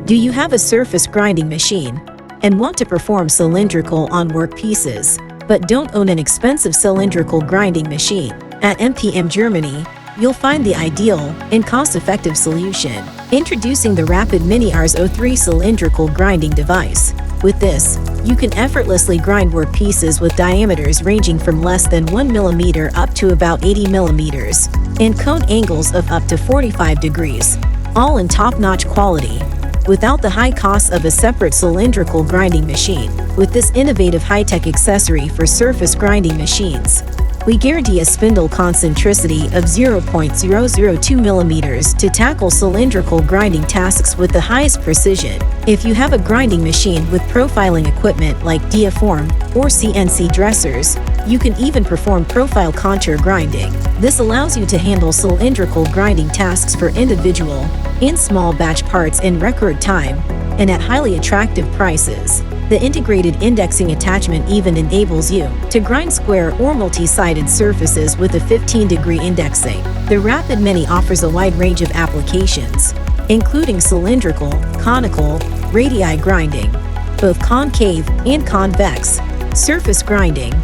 Do you have a surface grinding machine and want to perform cylindrical on workpieces, but don't own an expensive cylindrical grinding machine? At MPM Germany, you'll find the ideal and cost-effective solution. Introducing the Rapid Mini RS03 cylindrical grinding device. With this, you can effortlessly grind workpieces with diameters ranging from less than 1 mm up to about 80 mm, and cone angles of up to 45 degrees, all in top-notch quality, without the high costs of a separate cylindrical grinding machine. With this innovative high-tech accessory for surface grinding machines, we guarantee a spindle concentricity of 0.002 mm to tackle cylindrical grinding tasks with the highest precision. If you have a grinding machine with profiling equipment like diaform or CNC dressers, you can even perform profile contour grinding. This allows you to handle cylindrical grinding tasks for individual and small batch parts in record time and at highly attractive prices. The integrated indexing attachment even enables you to grind square or multi-sided surfaces with a 15-degree indexing. The Rapid Mini offers a wide range of applications, including cylindrical, conical, radii grinding, both concave and convex, surface grinding,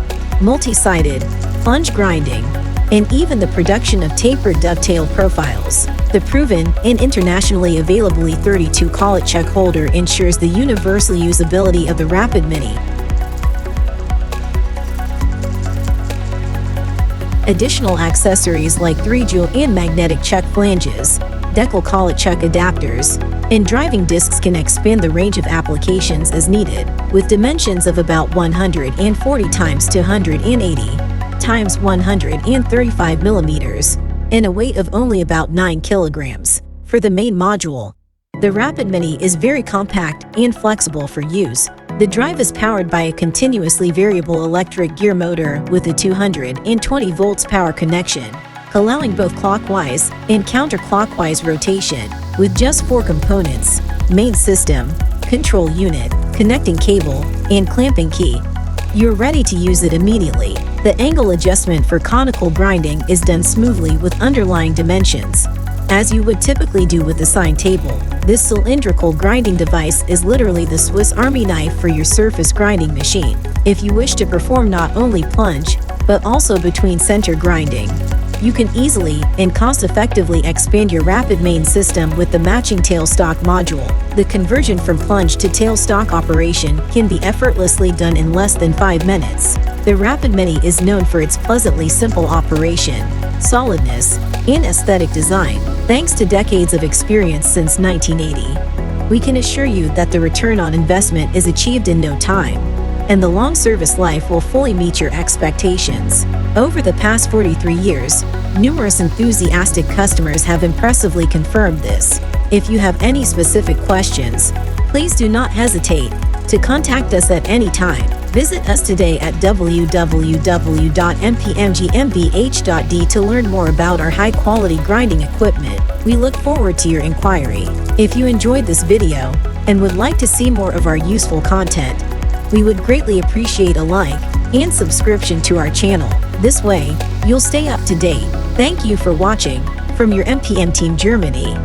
multi-sided, plunge grinding, and even the production of tapered dovetail profiles. The proven and internationally available E32 collet check holder ensures the universal usability of the Rapid Mini. Additional accessories like 3-jewel and magnetic check flanges, decal collet check adapters, and driving discs can expand the range of applications as needed, with dimensions of about 140 x 280 x 135 millimeters, and a weight of only about 9 kilograms. For the main module, the Rapid Mini is very compact and flexible for use. The drive is powered by a continuously variable electric gear motor with a 220 volts power connection, allowing both clockwise and counterclockwise rotation. With just 4 components: main system, control unit, connecting cable, and clamping key, you're ready to use it immediately. The angle adjustment for conical grinding is done smoothly with underlying dimensions, as you would typically do with a sine table. This cylindrical grinding device is literally the Swiss Army knife for your surface grinding machine. If you wish to perform not only plunge, but also between center grinding, you can easily and cost-effectively expand your Rapid main system with the matching tailstock module. The conversion from plunge to tailstock operation can be effortlessly done in less than 5 minutes. The Rapid Mini is known for its pleasantly simple operation, solidness, and aesthetic design. Thanks to decades of experience since 1980, we can assure you that the return on investment is achieved in no time, and the long service life will fully meet your expectations. Over the past 43 years, numerous enthusiastic customers have impressively confirmed this. If you have any specific questions, please do not hesitate to contact us at any time. Visit us today at www.mpmgmbh.d to learn more about our high-quality grinding equipment. We look forward to your inquiry. If you enjoyed this video and would like to see more of our useful content, we would greatly appreciate a like and subscription to our channel. This way, you'll stay up to date. Thank you for watching from your MPM team Germany.